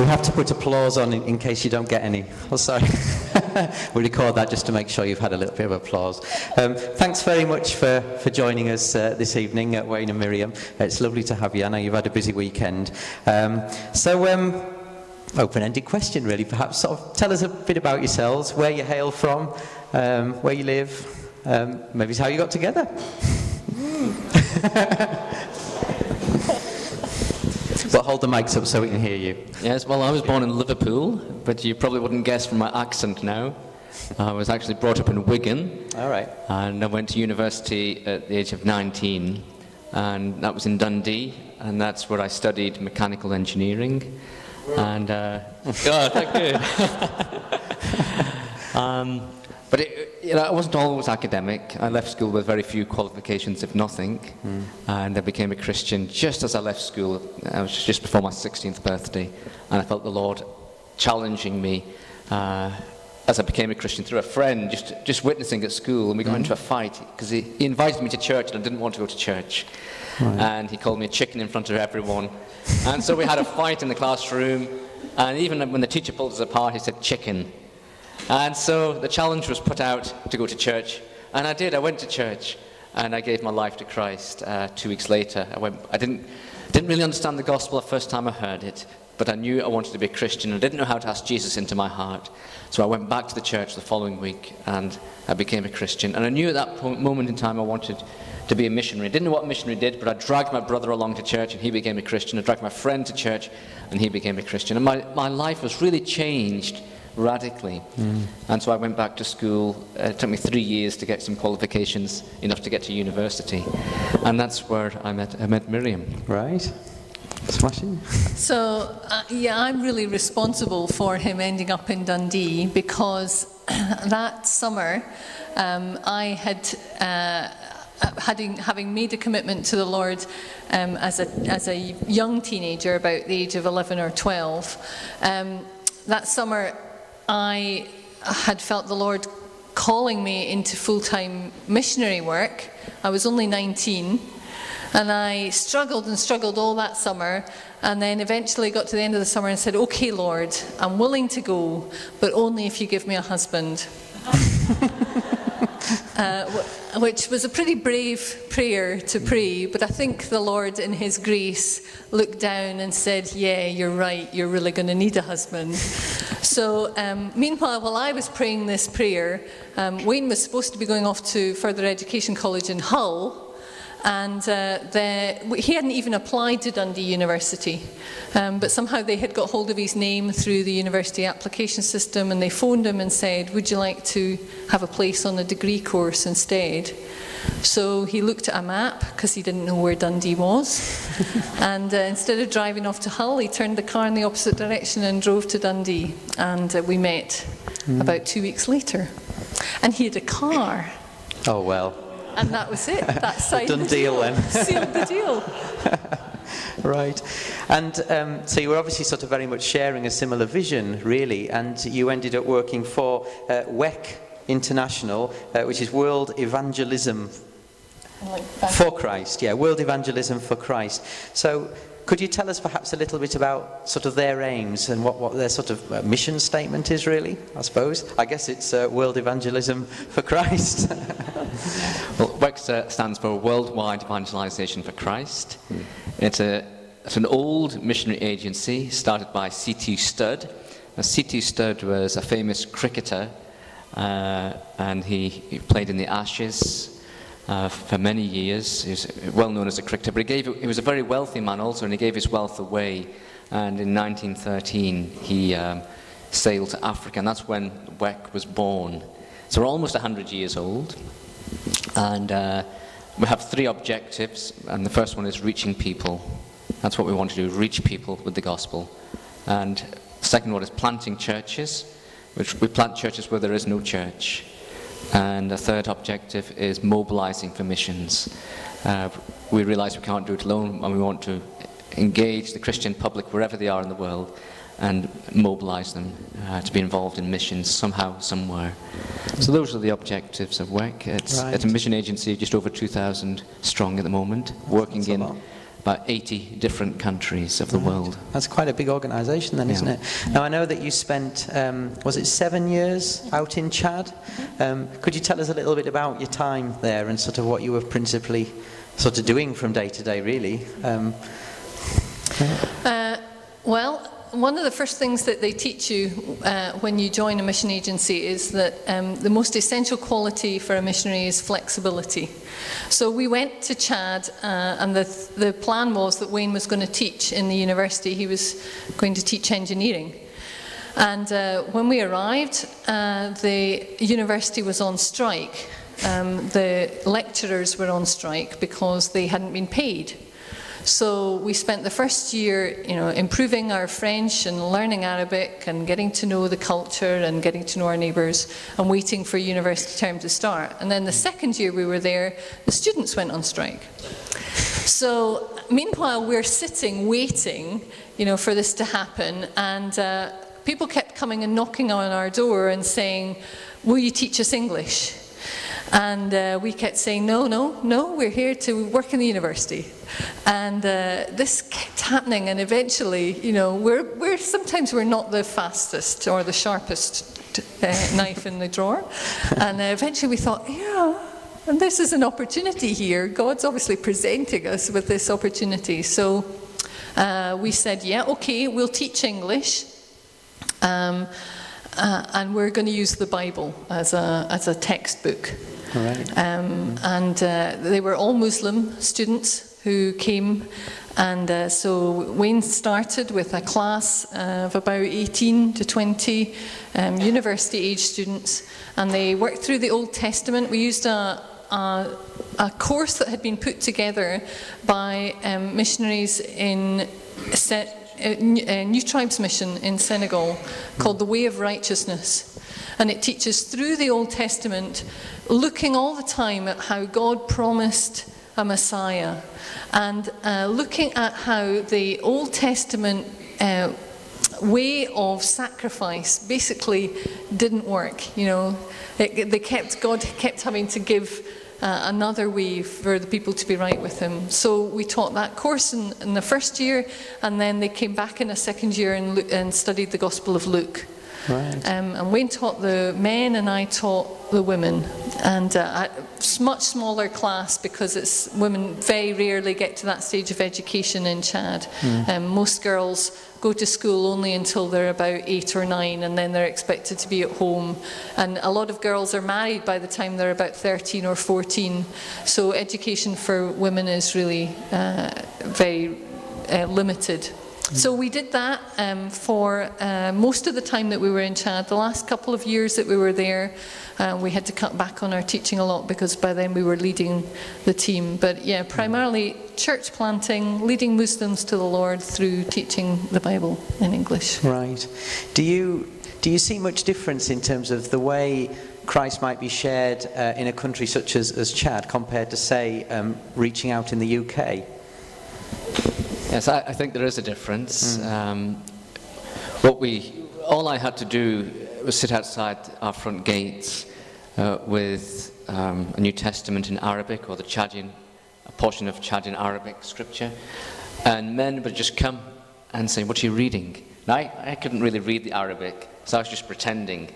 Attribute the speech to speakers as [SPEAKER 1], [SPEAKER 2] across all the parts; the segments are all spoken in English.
[SPEAKER 1] We have to put applause on in case you don't get any. Oh, sorry. We record that just to make sure you've had a little bit of applause. Thanks very much for joining us this evening at Wayne and Miriam. It's lovely to have you. I know you've had a busy weekend. Open-ended question, really. Perhaps sort of tell us a bit about yourselves, where you hail from, where you live, maybe how you got together. Well, hold the mics up so we can hear you.
[SPEAKER 2] Yes, well, I was born in Liverpool, but you probably wouldn't guess from my accent now. I was actually brought up in Wigan.
[SPEAKER 1] All right.
[SPEAKER 2] And I went to university at the age of 19, and that was in Dundee, and that's where I studied mechanical engineering. And, thank you. But I wasn't always academic. I left school with very few qualifications, if nothing, and I became a Christian just as I left school. It was just before my 16th birthday, and I felt the Lord challenging me as I became a Christian through a friend, just witnessing at school, and we got into a fight because he invited me to church, and I didn't want to go to church. Right. And he called me a chicken in front of everyone. And so we had a fight in the classroom, and even when the teacher pulled us apart, he said, "Chicken." And so the challenge was put out to go to church, and I did. I went to church, and I gave my life to Christ. 2 weeks later, I didn't really understand the gospel the first time I heard it, but I knew I wanted to be a Christian. I didn't know how to ask Jesus into my heart. So I went back to the church the following week, and I became a Christian. And I knew at that moment in time I wanted to be a missionary. I didn't know what a missionary did, but I dragged my brother along to church, and he became a Christian. I dragged my friend to church, and he became a Christian. And my life was really changed radically. And so I went back to school. It took me 3 years to get some qualifications enough to get to university, and that's where I met Miriam.
[SPEAKER 1] Right. Smashing.
[SPEAKER 3] So yeah, I'm really responsible for him ending up in Dundee, because that summer I had having made a commitment to the Lord as a young teenager, about the age of 11 or 12. That summer I had felt the Lord calling me into full-time missionary work. I was only 19, and I struggled and struggled all that summer, and then eventually got to the end of the summer and said, "Okay, Lord, I'm willing to go, but only if you give me a husband." Which was a pretty brave prayer to pray, but I think the Lord in his grace looked down and said, "Yeah, you're right, you're really going to need a husband." So meanwhile, while I was praying this prayer, Wayne was supposed to be going off to further education college in Hull, and he hadn't even applied to Dundee University, but somehow they had got hold of his name through the university application system, and they phoned him and said, "Would you like to have a place on a degree course instead?" So he looked at a map, because he didn't know where Dundee was, and instead of driving off to Hull, he turned the car in the opposite direction and drove to Dundee, and we met about 2 weeks later. And he had a car.
[SPEAKER 1] Oh, well.
[SPEAKER 3] And that was it. That signed
[SPEAKER 1] Done deal then.
[SPEAKER 3] Sealed the deal.
[SPEAKER 1] Right. And so you were obviously sort of very much sharing a similar vision, really, and you ended up working for WEC International, which is World Evangelism for Christ. Yeah, World Evangelism for Christ. So could you tell us perhaps a little bit about sort of their aims and what their sort of mission statement is, really, I suppose? I guess it's World Evangelism for Christ.
[SPEAKER 2] Well, WEC stands for Worldwide Evangelization for Christ. It's an old missionary agency started by C.T. Studd. Now, C.T. Studd was a famous cricketer, and he played in the Ashes for many years. He was well known as a cricketer, but he was a very wealthy man also, and he gave his wealth away. And in 1913, he sailed to Africa, and that's when WEC was born. So we're almost 100 years old, and we have 3 objectives, and the first one is reaching people. That's what we want to do, reach people with the gospel. And the second one is planting churches, which we plant churches where there is no church. And the third objective is mobilizing for missions. We realize we can't do it alone, and we want to engage the Christian public wherever they are in the world and mobilize them to be involved in missions somehow, somewhere. So those are the objectives of WEC. It's a mission agency just over 2,000 strong at the moment, working in about 80 different countries of the world.
[SPEAKER 1] That's quite a big organisation then, isn't it? Now, I know that you spent, was it 7 years out in Chad? Could you tell us a little bit about your time there and sort of what you were principally sort of doing from day to day, really?
[SPEAKER 3] Well, one of the first things that they teach you when you join a mission agency is that the most essential quality for a missionary is flexibility. So we went to Chad, and the plan was that Wayne was going to teach in the university. He was going to teach engineering. And when we arrived, the university was on strike. The lecturers were on strike because they hadn't been paid. So we spent the first year, improving our French and learning Arabic and getting to know the culture and getting to know our neighbours and waiting for university term to start. And then the second year we were there, the students went on strike. So meanwhile, we're sitting waiting, for this to happen, and people kept coming and knocking on our door and saying, "Will you teach us English?" And we kept saying, no, we're here to work in the university. And this kept happening, and eventually, sometimes we're not the fastest or the sharpest knife in the drawer. And eventually we thought, and this is an opportunity here. God's obviously presenting us with this opportunity. So we said, okay, we'll teach English. And we're going to use the Bible as a textbook.
[SPEAKER 1] Right.
[SPEAKER 3] And they were all Muslim students who came, and so Wayne started with a class of about 18 to 20 university-age students, and they worked through the Old Testament. We used a course that had been put together by missionaries in New Tribes Mission in Senegal called the Way of Righteousness. And it teaches through the Old Testament, looking all the time at how God promised a Messiah, and looking at how the Old Testament way of sacrifice basically didn't work. God kept having to give another way for the people to be right with him. So we taught that course in the first year, and then they came back in a second year and studied the Gospel of Luke.
[SPEAKER 1] Right.
[SPEAKER 3] And Wayne taught the men and I taught the women. And a much smaller class, because women very rarely get to that stage of education in Chad. Most girls go to school only until they're about 8 or 9, and then they're expected to be at home. And a lot of girls are married by the time they're about 13 or 14. So education for women is really very limited. So we did that for most of the time that we were in Chad. The last couple of years that we were there, we had to cut back on our teaching a lot, because by then we were leading the team. But yeah, primarily church planting, leading Muslims to the Lord through teaching the Bible in English.
[SPEAKER 1] Right. Do you see much difference in terms of the way Christ might be shared in a country such as Chad compared to, say, reaching out in the UK?
[SPEAKER 2] Yes, I think there is a difference. All I had to do was sit outside our front gates with a New Testament in Arabic, or a portion of Chadian Arabic scripture, and men would just come and say, "What are you reading?" Now, I couldn't really read the Arabic, so I was just pretending.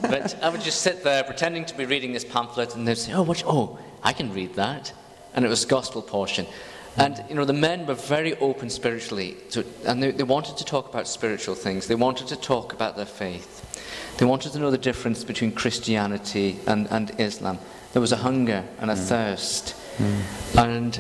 [SPEAKER 2] But I would just sit there pretending to be reading this pamphlet, and they'd say, "Oh, I can read that," and it was a gospel portion. And the men were very open spiritually, and they wanted to talk about spiritual things. They wanted to talk about their faith. They wanted to know the difference between Christianity and Islam. There was a hunger and a thirst, and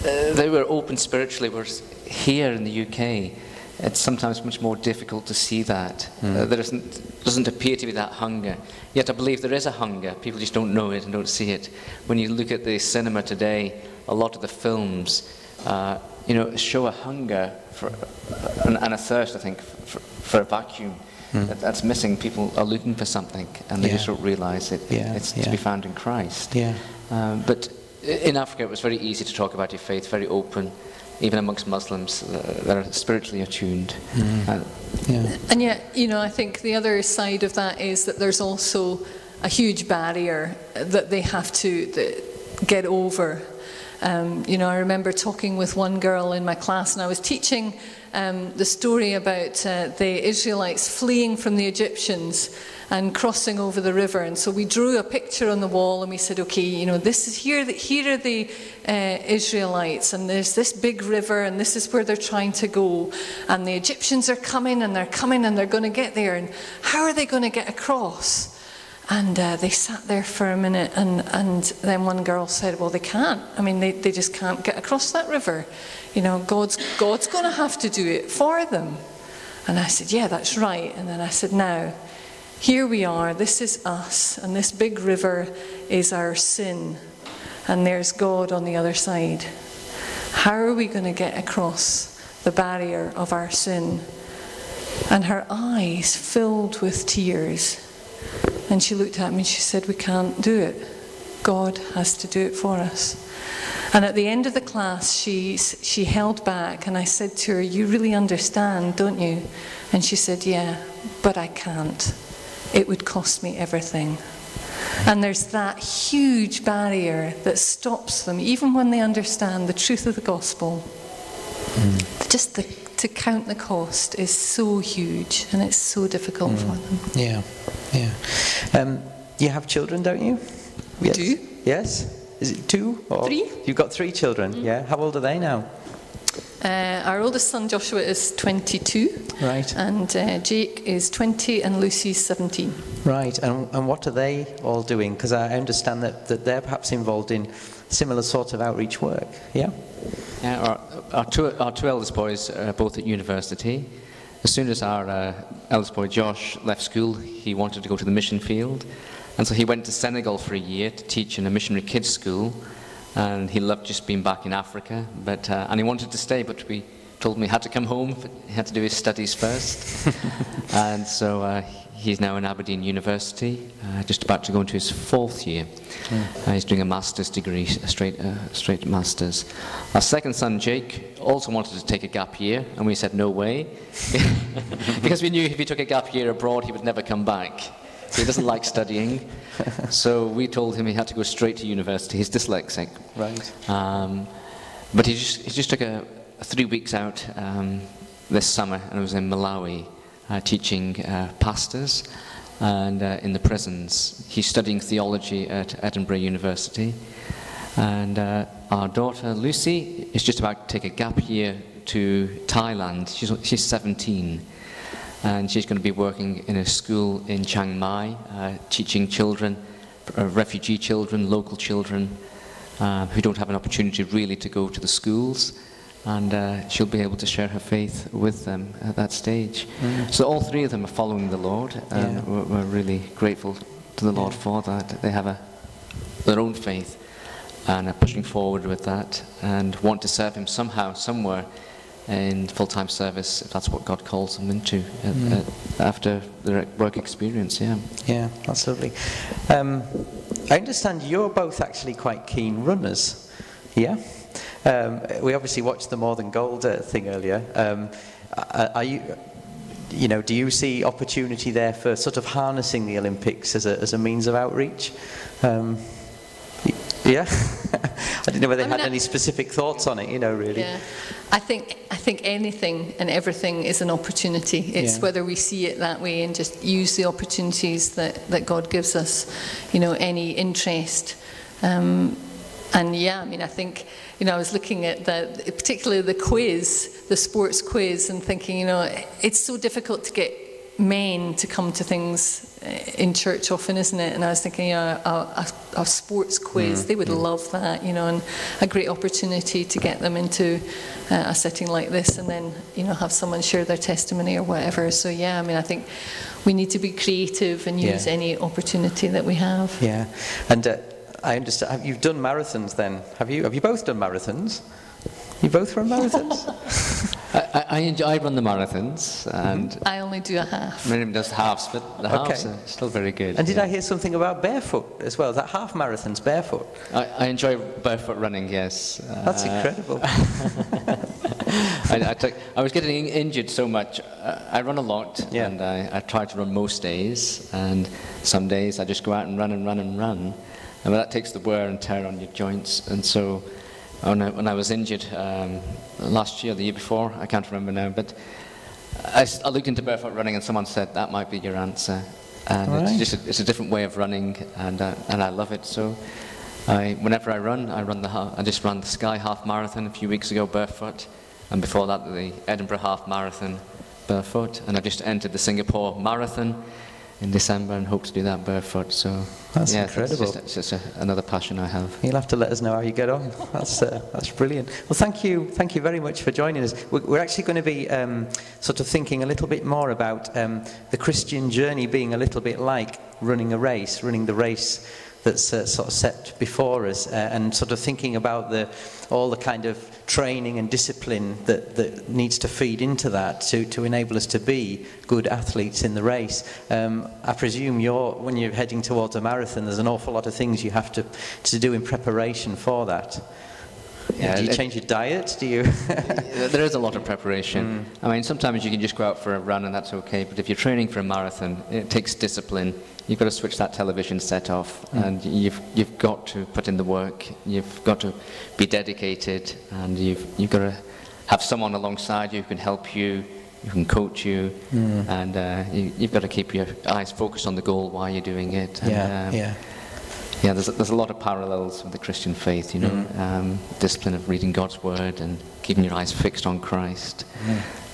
[SPEAKER 2] they were open spiritually. Whereas here in the UK, it's sometimes much more difficult to see that. There doesn't appear to be that hunger. Yet I believe there is a hunger. People just don't know it and don't see it. When you look at the cinema today, a lot of the films, show a hunger and a thirst, I think, for a vacuum that's missing. People are looking for something, and they just don't realise it's to be found in Christ. But in Africa, it was very easy to talk about your faith, very open, even amongst Muslims that are spiritually attuned.
[SPEAKER 3] And yet, I think the other side of that is that there's also a huge barrier that they have to get over. I remember talking with one girl in my class, and I was teaching the story about the Israelites fleeing from the Egyptians and crossing over the river. And so we drew a picture on the wall, and we said, okay, this is here are the Israelites, and there's this big river, and this is where they're trying to go. And the Egyptians are coming, and they're going to get there. And how are they going to get across? And they sat there for a minute, and then one girl said, well, they can't. I mean, they just can't get across that river. God's going to have to do it for them. And I said, yeah, that's right. And then I said, now, here we are, this is us, and this big river is our sin, and there's God on the other side. How are we going to get across the barrier of our sin? And her eyes filled with tears. And she looked at me and she said, we can't do it. God has to do it for us. And at the end of the class, she held back, and I said to her, you really understand, don't you? And she said, yeah, but I can't. It would cost me everything. And there's that huge barrier that stops them, even when they understand the truth of the gospel. Just to count the cost is so huge, and it's so difficult for them.
[SPEAKER 1] Yeah. You have children, don't you?
[SPEAKER 3] We do.
[SPEAKER 1] Yes? Is it 2? Or
[SPEAKER 3] 3.
[SPEAKER 1] You've got 3 children, yeah? How old are they now?
[SPEAKER 3] Our oldest son, Joshua, is 22.
[SPEAKER 1] Right.
[SPEAKER 3] And Jake is 20, and Lucy's 17.
[SPEAKER 1] Right. And what are they all doing? Because I understand that they're perhaps involved in similar sort of outreach work, yeah?
[SPEAKER 2] Yeah, our two eldest boys are both at university. As soon as our eldest boy, Josh, left school, he wanted to go to the mission field. And so he went to Senegal for a year to teach in a missionary kids school. And he loved just being back in Africa, and he wanted to stay, but we told him he had to come home. He had to do his studies first. And so he's now in Aberdeen University, just about to go into his 4th year. He's doing a master's degree, a straight master's. Our second son, Jake, also wanted to take a gap year, and we said no way, because we knew if he took a gap year abroad, he would never come back. He doesn't like studying, so we told him he had to go straight to university. He's dyslexic.
[SPEAKER 1] Right.
[SPEAKER 2] But he just took 3 weeks out this summer, and was in Malawi teaching pastors and in the prisons. He's studying theology at Edinburgh University. And our daughter, Lucy, is just about to take a gap year to Thailand. She's 17. And she's going to be working in a school in Chiang Mai, teaching children, refugee children, local children, who don't have an opportunity really to go to the schools. And she'll be able to share her faith with them at that stage. So all 3 of them are following the Lord. We're really grateful to the Lord for that. They have their own faith and are pushing forward with that and want to serve Him somehow, somewhere, in full-time service, if that's what God calls them into after their work experience.
[SPEAKER 1] Yeah, that's lovely. I understand you're both actually quite keen runners. Yeah. We obviously watched the More Than Gold thing earlier. Are you? Do you see opportunity there for sort of harnessing the Olympics as a means of outreach? Yeah. I didn't know whether they had any specific thoughts on it, really.
[SPEAKER 3] Yeah. I think anything and everything is an opportunity. It's whether we see it that way and just use the opportunities that God gives us, any interest. I think, I was looking at particularly the quiz, the sports quiz, and thinking, it's so difficult to get men to come to things in church often, isn't it? And I was thinking, a sports quiz, they would love that, and a great opportunity to get them into a setting like this, and then, have someone share their testimony or whatever. So I think we need to be creative and use any opportunity that we have.
[SPEAKER 1] Yeah, and I understand. You've done marathons then, have you? Have you both done marathons? You both run marathons?
[SPEAKER 2] I run the marathons, and
[SPEAKER 3] I only do a half.
[SPEAKER 2] Miriam does halves, but the halves are still very good.
[SPEAKER 1] And did I hear something about barefoot as well? Is that half marathons barefoot?
[SPEAKER 2] I enjoy barefoot running, yes.
[SPEAKER 1] That's incredible.
[SPEAKER 2] I was getting injured so much. I run a lot, and I try to run most days, and some days I just go out and run and run and run. and that takes the wear and tear on your joints. And so when I was injured last year, the year before, I can't remember now, but I looked into barefoot running, and someone said that might be your answer. And
[SPEAKER 1] Right.
[SPEAKER 2] it's a different way of running, and I love it. So whenever I run I just ran the Skye Half Marathon a few weeks ago barefoot, and before that the Edinburgh Half Marathon barefoot, and I just entered the Singapore Marathon in December and hope to do that barefoot. So
[SPEAKER 1] That's
[SPEAKER 2] yeah,
[SPEAKER 1] incredible.
[SPEAKER 2] It's just another passion I have.
[SPEAKER 1] You'll have to let us know how you get on. That's brilliant. Well, thank you very much for joining us. We're actually going to be sort of thinking a little bit more about the Christian journey being a little bit like running the race that's sort of set before us, and sort of thinking about all the kind of training and discipline that needs to feed into that to enable us to be good athletes in the race. I presume when you're heading towards a marathon, there's an awful lot of things you have to do in preparation for that.
[SPEAKER 2] Yeah,
[SPEAKER 1] do you change your diet? Do you?
[SPEAKER 2] There is a lot of preparation. I mean, sometimes you can just go out for a run and that's okay, but if you're training for a marathon, it takes discipline. You've got to switch that television set off, and you've got to put in the work. You've got to be dedicated, and you've got to have someone alongside you who can help you, who can coach you, and you've got to keep your eyes focused on the goal while you're doing it. And, yeah, there's a lot of parallels with the Christian faith, you know, discipline of reading God's word and keeping your eyes fixed on Christ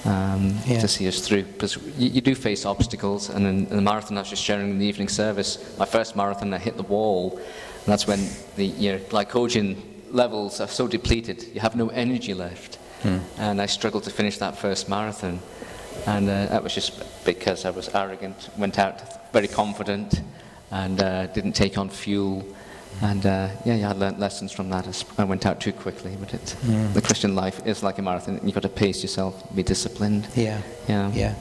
[SPEAKER 2] to see us through. Because you do face obstacles, and in the marathon I was just sharing in the evening service, my first marathon I hit the wall, and that's when your glycogen levels are so depleted, you have no energy left. And I struggled to finish that first marathon, and that was just because I was arrogant, went out very confident, and didn't take on fuel, and I learned lessons from that. I went out too quickly, but the Christian life is like a marathon. You've got to pace yourself, be disciplined.
[SPEAKER 1] Yeah. Well,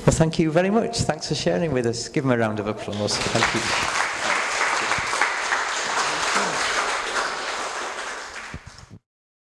[SPEAKER 1] thank you very much. Thanks for sharing with us. Give them a round of applause. Thank you.